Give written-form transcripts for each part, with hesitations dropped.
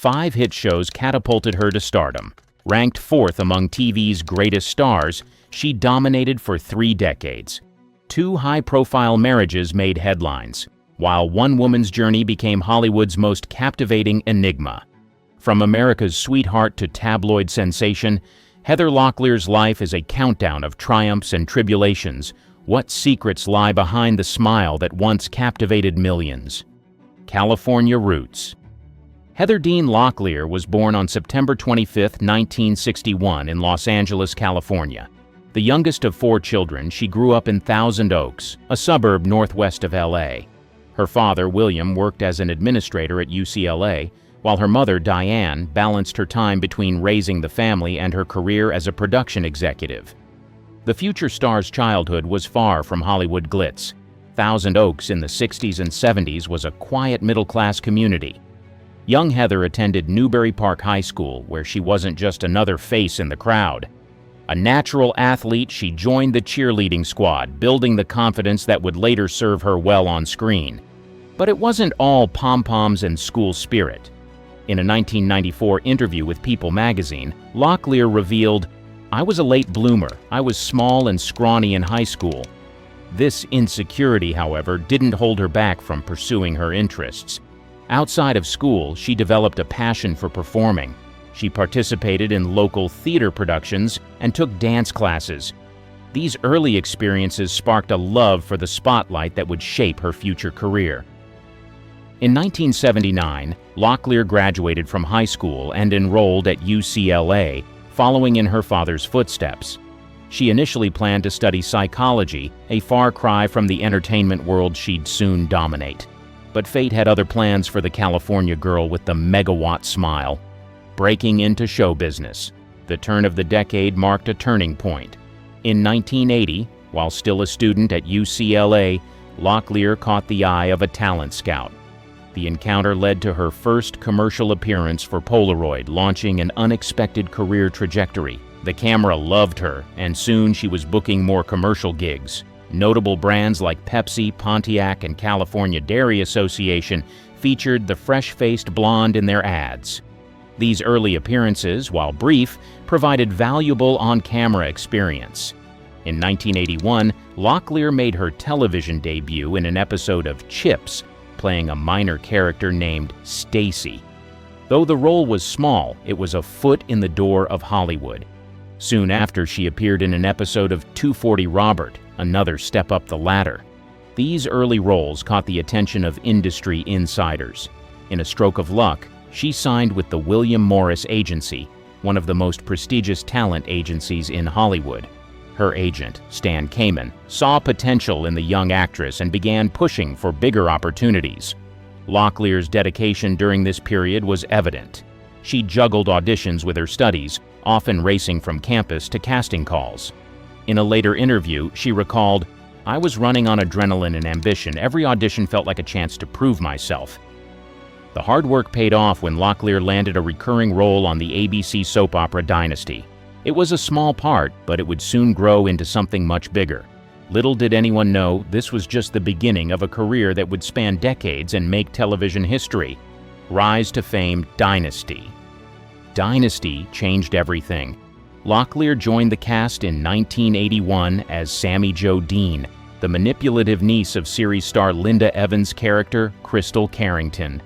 5 hit shows catapulted her to stardom. Ranked 4th among TV's greatest stars, she dominated for 3 decades. 2 high-profile marriages made headlines, while one woman's journey became Hollywood's most captivating enigma. From America's sweetheart to tabloid sensation, Heather Locklear's life is a countdown of triumphs and tribulations. What secrets lie behind the smile that once captivated millions? California roots. Heather Dean Locklear was born on September 25, 1961 in Los Angeles, California. The youngest of 4 children, she grew up in Thousand Oaks, a suburb northwest of LA. Her father, William, worked as an administrator at UCLA, while her mother, Diane, balanced her time between raising the family and her career as a production executive. The future star's childhood was far from Hollywood glitz. Thousand Oaks in the 60s and 70s was a quiet middle-class community. Young Heather attended Newbury Park High School, where she wasn't just another face in the crowd. A natural athlete, she joined the cheerleading squad, building the confidence that would later serve her well on screen. But it wasn't all pom-poms and school spirit. In a 1994 interview with People magazine, Locklear revealed, "I was a late bloomer. I was small and scrawny in high school." This insecurity, however, didn't hold her back from pursuing her interests. Outside of school, she developed a passion for performing. She participated in local theater productions and took dance classes. These early experiences sparked a love for the spotlight that would shape her future career. In 1979, Locklear graduated from high school and enrolled at UCLA, following in her father's footsteps. She initially planned to study psychology, a far cry from the entertainment world she'd soon dominate. But fate had other plans for the California girl with the megawatt smile. Breaking into show business. The turn of the decade marked a turning point. In 1980, while still a student at UCLA, Locklear caught the eye of a talent scout. The encounter led to her first commercial appearance for Polaroid, launching an unexpected career trajectory. The camera loved her, and soon she was booking more commercial gigs. Notable brands like Pepsi, Pontiac, and California Dairy Association featured the fresh-faced blonde in their ads. These early appearances, while brief, provided valuable on-camera experience. In 1981, Locklear made her television debut in an episode of Chips, playing a minor character named Stacy. Though the role was small, it was a foot in the door of Hollywood. Soon after, she appeared in an episode of 240 Robert, another step up the ladder. These early roles caught the attention of industry insiders. In a stroke of luck, she signed with the William Morris Agency, one of the most prestigious talent agencies in Hollywood. Her agent, Stan Kamen, saw potential in the young actress and began pushing for bigger opportunities. Locklear's dedication during this period was evident. She juggled auditions with her studies, often racing from campus to casting calls. In a later interview, she recalled, "I was running on adrenaline and ambition. Every audition felt like a chance to prove myself." The hard work paid off when Locklear landed a recurring role on the ABC soap opera Dynasty. It was a small part, but it would soon grow into something much bigger. Little did anyone know this was just the beginning of a career that would span decades and make television history. Rise to fame, Dynasty. Dynasty changed everything. Locklear joined the cast in 1981 as Sammy Jo Dean, the manipulative niece of series star Linda Evans' character, Crystal Carrington.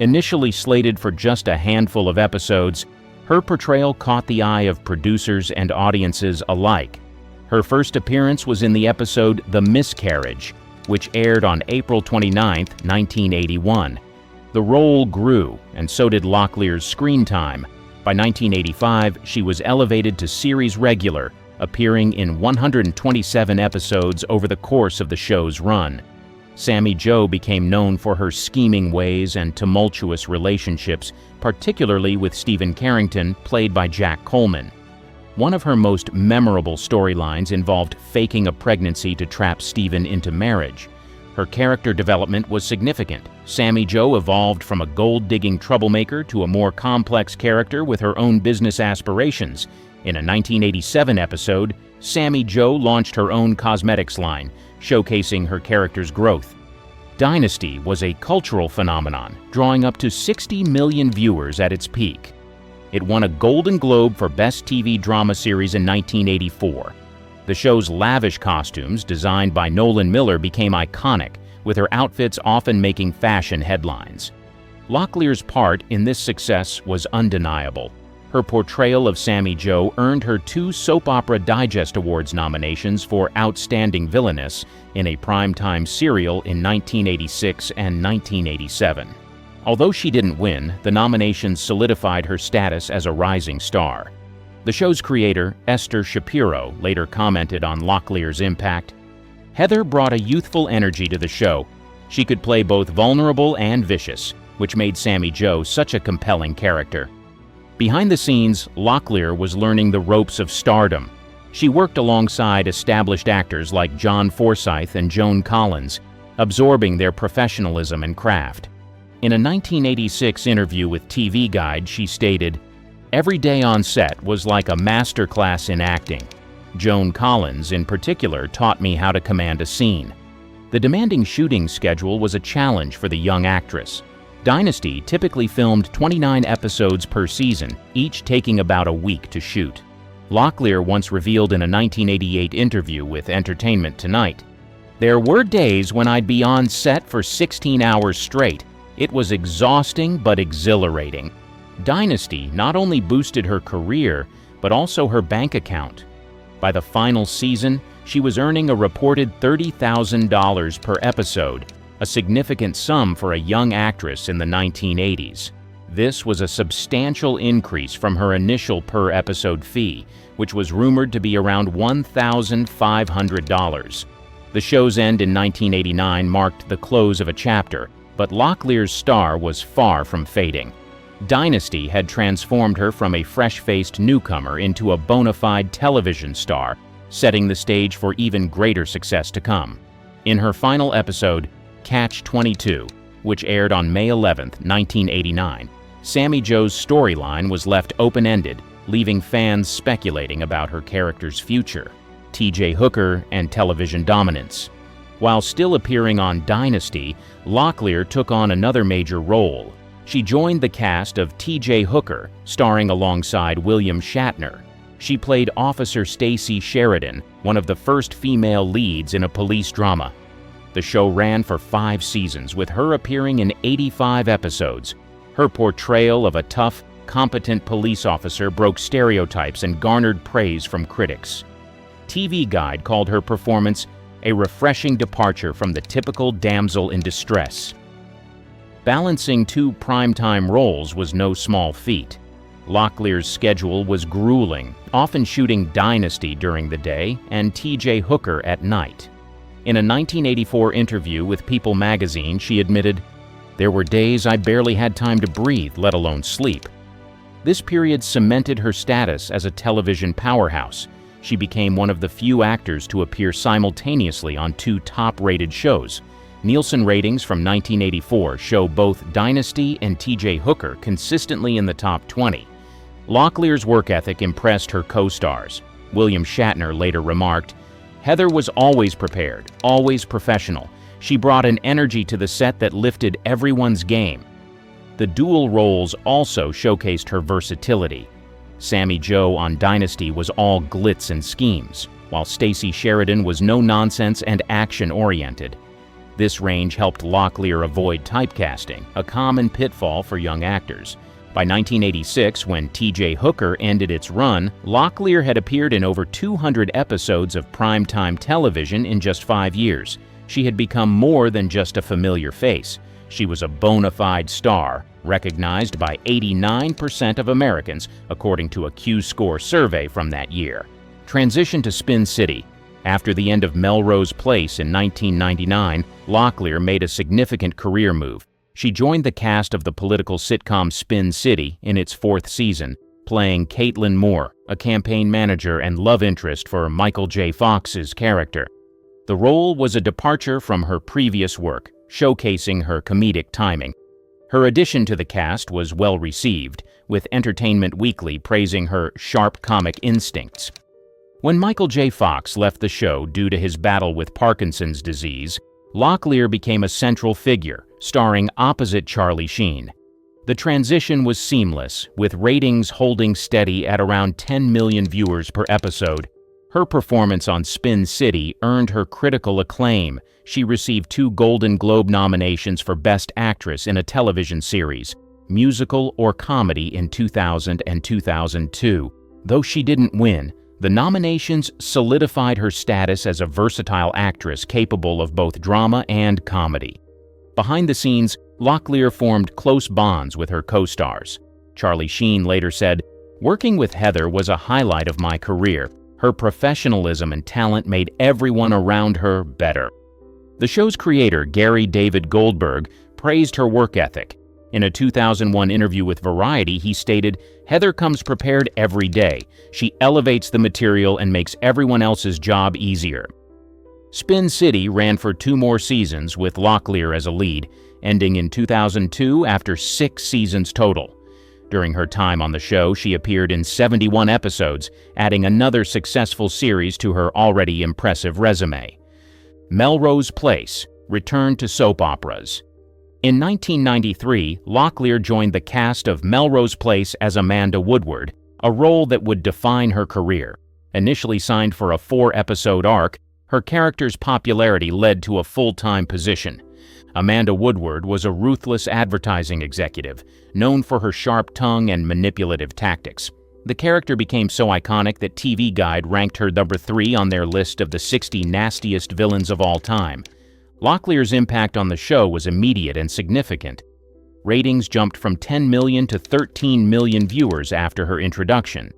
Initially slated for just a handful of episodes, her portrayal caught the eye of producers and audiences alike. Her first appearance was in the episode The Miscarriage, which aired on April 29, 1981. The role grew, and so did Locklear's screen time. By 1985, she was elevated to series regular, appearing in 127 episodes over the course of the show's run. Sammy Jo became known for her scheming ways and tumultuous relationships, particularly with Stephen Carrington, played by Jack Coleman. One of her most memorable storylines involved faking a pregnancy to trap Stephen into marriage. Her character development was significant. Sammy Jo evolved from a gold-digging troublemaker to a more complex character with her own business aspirations. In a 1987 episode, Sammy Jo launched her own cosmetics line, showcasing her character's growth. Dynasty was a cultural phenomenon, drawing up to 60 million viewers at its peak. It won a Golden Globe for Best TV Drama Series in 1984. The show's lavish costumes, designed by Nolan Miller, became iconic, with her outfits often making fashion headlines. Locklear's part in this success was undeniable. Her portrayal of Sammy Jo earned her 2 Soap Opera Digest Awards nominations for Outstanding Villainess in a primetime serial in 1986 and 1987. Although she didn't win, the nominations solidified her status as a rising star. The show's creator, Esther Shapiro, later commented on Locklear's impact. Heather brought a youthful energy to the show. She could play both vulnerable and vicious, which made Sammy Jo such a compelling character. Behind the scenes, Locklear was learning the ropes of stardom. She worked alongside established actors like John Forsythe and Joan Collins, absorbing their professionalism and craft. In a 1986 interview with TV Guide, she stated, "Every day on set was like a masterclass in acting. Joan Collins, in particular, taught me how to command a scene." The demanding shooting schedule was a challenge for the young actress. Dynasty typically filmed 29 episodes per season, each taking about a week to shoot. Locklear once revealed in a 1988 interview with Entertainment Tonight, "There were days when I'd be on set for 16 hours straight. It was exhausting but exhilarating." Dynasty not only boosted her career, but also her bank account. By the final season, she was earning a reported $30,000 per episode, a significant sum for a young actress in the 1980s. This was a substantial increase from her initial per-episode fee, which was rumored to be around $1,500. The show's end in 1989 marked the close of a chapter, but Locklear's star was far from fading. Dynasty had transformed her from a fresh-faced newcomer into a bona fide television star, setting the stage for even greater success to come. In her final episode, Catch-22, which aired on May 11, 1989, Sammy Jo's storyline was left open-ended, leaving fans speculating about her character's future, T.J. Hooker, and television dominance. While still appearing on Dynasty, Locklear took on another major role. She joined the cast of T.J. Hooker, starring alongside William Shatner. She played Officer Stacy Sheridan, one of the first female leads in a police drama. The show ran for 5 seasons, with her appearing in 85 episodes. Her portrayal of a tough, competent police officer broke stereotypes and garnered praise from critics. TV Guide called her performance a refreshing departure from the typical damsel in distress. Balancing 2 primetime roles was no small feat. Locklear's schedule was grueling, often shooting Dynasty during the day and T.J. Hooker at night. In a 1984 interview with People magazine, she admitted, "There were days I barely had time to breathe, let alone sleep." This period cemented her status as a television powerhouse. She became one of the few actors to appear simultaneously on 2 top-rated shows. Nielsen ratings from 1984 show both Dynasty and T.J. Hooker consistently in the top 20. Locklear's work ethic impressed her co-stars. William Shatner later remarked, "Heather was always prepared, always professional. She brought an energy to the set that lifted everyone's game." The dual roles also showcased her versatility. Sammy Jo on Dynasty was all glitz and schemes, while Stacy Sheridan was no-nonsense and action-oriented. This range helped Locklear avoid typecasting, a common pitfall for young actors. By 1986, when T.J. Hooker ended its run, Locklear had appeared in over 200 episodes of primetime television in just 5 years. She had become more than just a familiar face. She was a bona fide star, recognized by 89% of Americans, according to a Q-Score survey from that year. Transition to Spin City. After the end of Melrose Place in 1999, Locklear made a significant career move. She joined the cast of the political sitcom Spin City in its 4th season, playing Caitlin Moore, a campaign manager and love interest for Michael J. Fox's character. The role was a departure from her previous work, showcasing her comedic timing. Her addition to the cast was well received, with Entertainment Weekly praising her sharp comic instincts. When Michael J. Fox left the show due to his battle with Parkinson's disease, Locklear became a central figure, starring opposite Charlie Sheen. The transition was seamless, with ratings holding steady at around 10 million viewers per episode. Her performance on Spin City earned her critical acclaim. She received 2 Golden Globe nominations for Best Actress in a Television Series, Musical or Comedy in 2000 and 2002. Though she didn't win, the nominations solidified her status as a versatile actress capable of both drama and comedy. Behind the scenes, Locklear formed close bonds with her co-stars. Charlie Sheen later said, "Working with Heather was a highlight of my career. Her professionalism and talent made everyone around her better." The show's creator, Gary David Goldberg, praised her work ethic. In a 2001 interview with Variety, he stated, "Heather comes prepared every day. She elevates the material and makes everyone else's job easier." Spin City ran for 2 more seasons with Locklear as a lead, ending in 2002 after 6 seasons total. During her time on the show, she appeared in 71 episodes, adding another successful series to her already impressive resume. Melrose Place returned to soap operas. In 1993, Locklear joined the cast of Melrose Place as Amanda Woodward, a role that would define her career. Initially signed for a 4-episode arc, her character's popularity led to a full-time position. Amanda Woodward was a ruthless advertising executive, known for her sharp tongue and manipulative tactics. The character became so iconic that TV Guide ranked her number 3 on their list of the 60 nastiest villains of all time. Locklear's impact on the show was immediate and significant. Ratings jumped from 10 million to 13 million viewers after her introduction.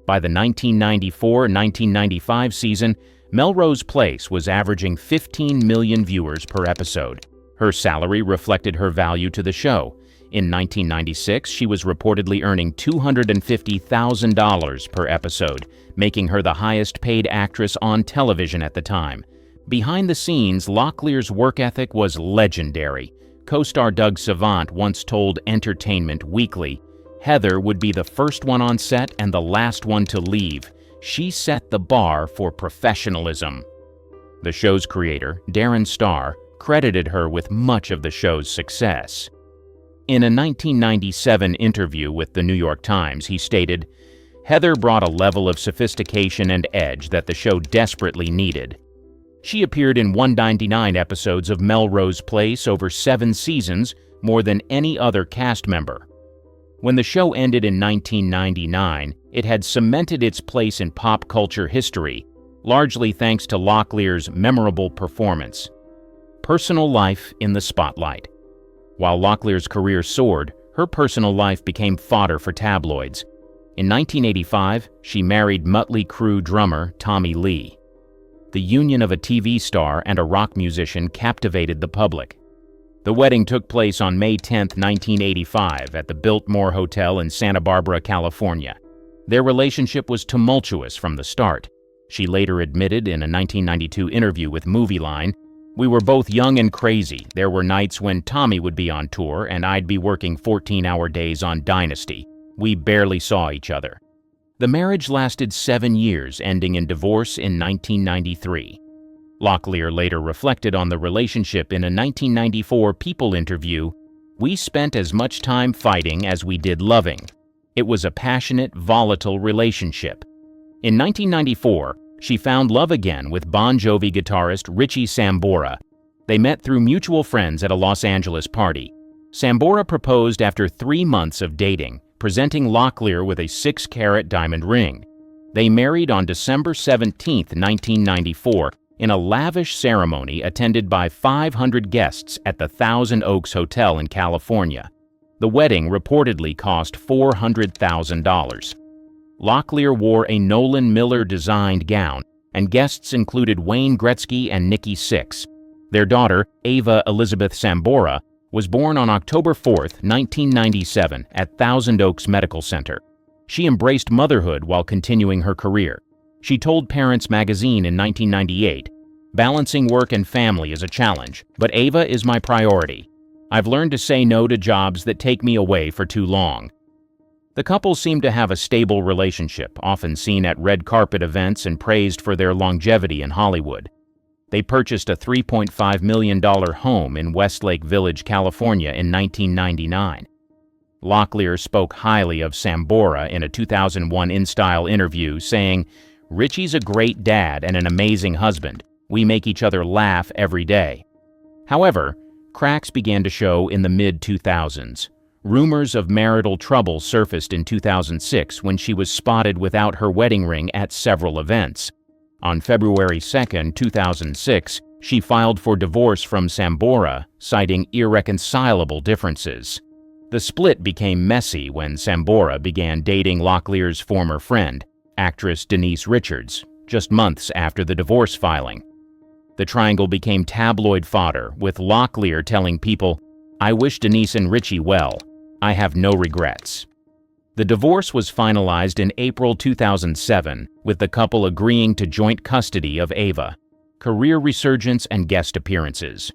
By the 1994-1995 season, Melrose Place was averaging 15 million viewers per episode. Her salary reflected her value to the show. In 1996, she was reportedly earning $250,000 per episode, making her the highest-paid actress on television at the time. Behind the scenes, Locklear's work ethic was legendary. Co-star Doug Savant once told Entertainment Weekly, "Heather would be the first one on set and the last one to leave. She set the bar for professionalism." The show's creator, Darren Star, credited her with much of the show's success. In a 1997 interview with the New York Times, he stated, "Heather brought a level of sophistication and edge that the show desperately needed." She appeared in 199 episodes of Melrose Place over 7 seasons, more than any other cast member. When the show ended in 1999, it had cemented its place in pop culture history, largely thanks to Locklear's memorable performance. Personal life in the spotlight. While Locklear's career soared, her personal life became fodder for tabloids. In 1985, she married Mötley Crüe drummer Tommy Lee. The union of a TV star and a rock musician captivated the public. The wedding took place on May 10, 1985, at the Biltmore Hotel in Santa Barbara, California. Their relationship was tumultuous from the start. She later admitted in a 1992 interview with Movie Line, "We were both young and crazy. There were nights when Tommy would be on tour and I'd be working 14-hour days on Dynasty. We barely saw each other." The marriage lasted 7 years, ending in divorce in 1993. Locklear later reflected on the relationship in a 1994 People interview, "We spent as much time fighting as we did loving. It was a passionate, volatile relationship." In 1994, she found love again with Bon Jovi guitarist Richie Sambora. They met through mutual friends at a Los Angeles party. Sambora proposed after 3 months of dating, presenting Locklear with a 6-carat diamond ring. They married on December 17, 1994, in a lavish ceremony attended by 500 guests at the Thousand Oaks Hotel in California. The wedding reportedly cost $400,000. Locklear wore a Nolan Miller-designed gown, and guests included Wayne Gretzky and Nikki Sixx. Their daughter, Ava Elizabeth Sambora, was born on October 4, 1997, at Thousand Oaks Medical Center. She embraced motherhood while continuing her career. She told Parents Magazine in 1998, "Balancing work and family is a challenge, but Ava is my priority. I've learned to say no to jobs that take me away for too long." The couple seemed to have a stable relationship, often seen at red carpet events and praised for their longevity in Hollywood. They purchased a $3.5 million home in Westlake Village, California in 1999. Locklear spoke highly of Sambora in a 2001 InStyle interview, saying, "Richie's a great dad and an amazing husband. We make each other laugh every day." However, cracks began to show in the mid-2000s. Rumors of marital trouble surfaced in 2006 when she was spotted without her wedding ring at several events. On February 2, 2006, she filed for divorce from Sambora, citing irreconcilable differences. The split became messy when Sambora began dating Locklear's former friend, actress Denise Richards, just months after the divorce filing. The triangle became tabloid fodder, with Locklear telling people, "I wish Denise and Richie well. I have no regrets." The divorce was finalized in April 2007, with the couple agreeing to joint custody of Ava. Career resurgence and guest appearances.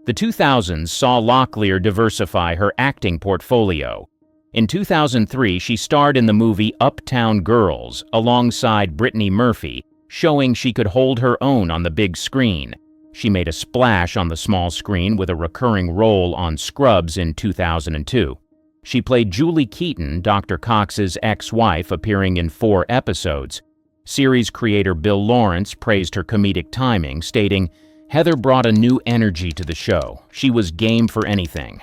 The 2000s saw Locklear diversify her acting portfolio. In 2003, she starred in the movie Uptown Girls alongside Brittany Murphy, showing she could hold her own on the big screen. She made a splash on the small screen with a recurring role on Scrubs in 2002. She played Julie Keaton, Dr. Cox's ex-wife, appearing in 4 episodes. Series creator Bill Lawrence praised her comedic timing, stating, "Heather brought a new energy to the show. She was game for anything."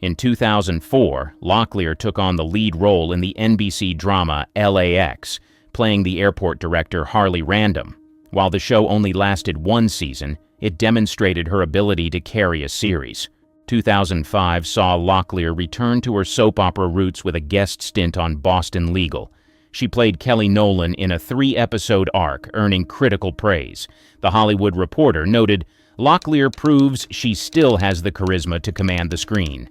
In 2004, Locklear took on the lead role in the NBC drama LAX, playing the airport director Harley Random. While the show only lasted 1 season, it demonstrated her ability to carry a series. 2005 saw Locklear return to her soap opera roots with a guest stint on Boston Legal. She played Kelly Nolan in a 3-episode arc, earning critical praise. The Hollywood Reporter noted, "Locklear proves she still has the charisma to command the screen."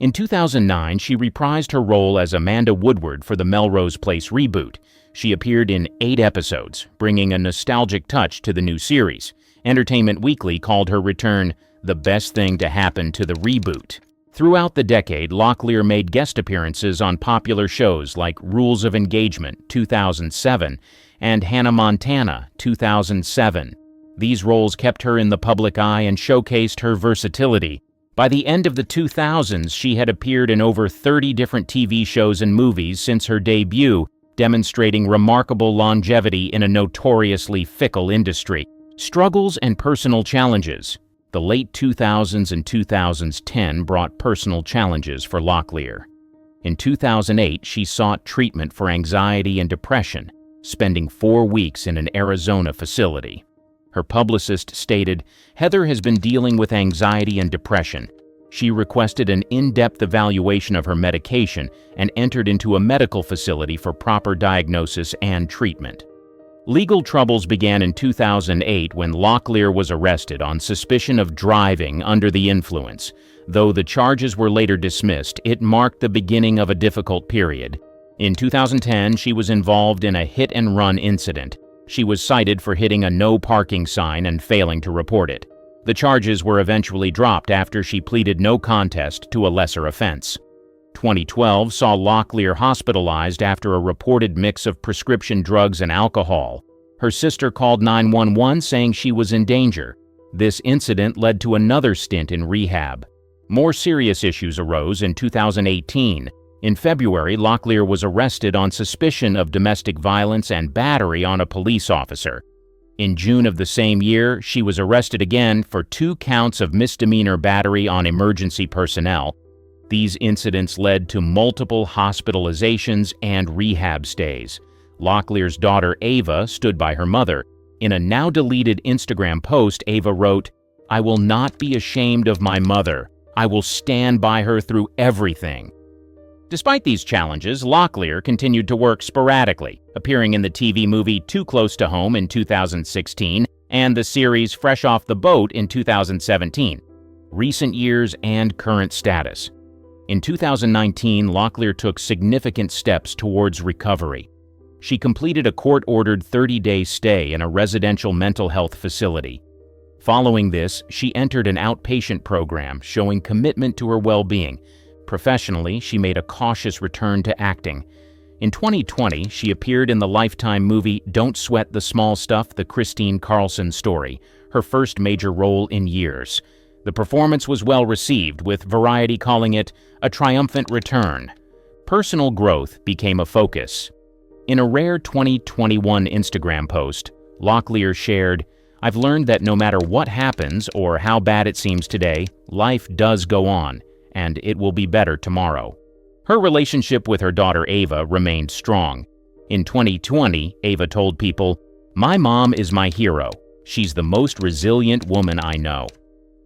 In 2009, she reprised her role as Amanda Woodward for the Melrose Place reboot. She appeared in 8 episodes, bringing a nostalgic touch to the new series. Entertainment Weekly called her return the best thing to happen to the reboot. Throughout the decade, Locklear made guest appearances on popular shows like Rules of Engagement, 2007, and Hannah Montana, 2007. These roles kept her in the public eye and showcased her versatility. By the end of the 2000s, she had appeared in over 30 different TV shows and movies since her debut, demonstrating remarkable longevity in a notoriously fickle industry. Struggles and personal challenges. The late 2000s and 2010 brought personal challenges for Locklear. In 2008, she sought treatment for anxiety and depression, spending 4 weeks in an Arizona facility. Her publicist stated, "Heather has been dealing with anxiety and depression. She requested an in-depth evaluation of her medication and entered into a medical facility for proper diagnosis and treatment." Legal troubles began in 2008 when Locklear was arrested on suspicion of driving under the influence. Though the charges were later dismissed, it marked the beginning of a difficult period. In 2010, she was involved in a hit-and-run incident. She was cited for hitting a no parking sign and failing to report it. The charges were eventually dropped after she pleaded no contest to a lesser offense. 2012 saw Locklear hospitalized after a reported mix of prescription drugs and alcohol. Her sister called 911 saying she was in danger. This incident led to another stint in rehab. More serious issues arose in 2018. In February, Locklear was arrested on suspicion of domestic violence and battery on a police officer. In June of the same year, she was arrested again for 2 counts of misdemeanor battery on emergency personnel. These incidents led to multiple hospitalizations and rehab stays. Locklear's daughter Ava stood by her mother. In a now-deleted Instagram post, Ava wrote, "I will not be ashamed of my mother. I will stand by her through everything." Despite these challenges, Locklear continued to work sporadically, appearing in the TV movie Too Close to Home in 2016 and the series Fresh Off the Boat in 2017. Recent years and current status. In 2019, Locklear took significant steps towards recovery. She completed a court-ordered 30-day stay in a residential mental health facility. Following this, she entered an outpatient program showing commitment to her well-being. Professionally, she made a cautious return to acting. In 2020, she appeared in the Lifetime movie Don't Sweat the Small Stuff, the Christine Carlson story, her first major role in years. The performance was well received, with Variety calling it a triumphant return. Personal growth became a focus. In a rare 2021 Instagram post, Locklear shared, "I've learned that no matter what happens or how bad it seems today, life does go on, and it will be better tomorrow." Her relationship with her daughter Ava remained strong. In 2020, Ava told people, "My mom is my hero. She's the most resilient woman I know."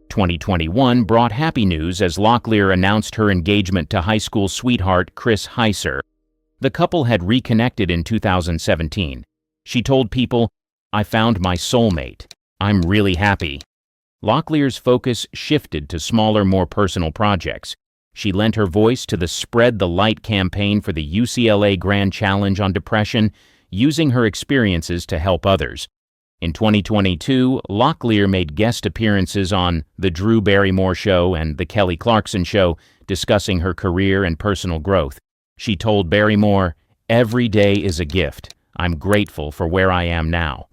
2021 brought happy news as Locklear announced her engagement to high school sweetheart Chris Heiser. The couple had reconnected in 2017. She told people, "I found my soulmate. I'm really happy." Locklear's focus shifted to smaller, more personal projects. She lent her voice to the Spread the Light campaign for the UCLA Grand Challenge on Depression, using her experiences to help others. In 2022, Locklear made guest appearances on The Drew Barrymore Show and The Kelly Clarkson Show, discussing her career and personal growth. She told Barrymore, "Every day is a gift. I'm grateful for where I am now."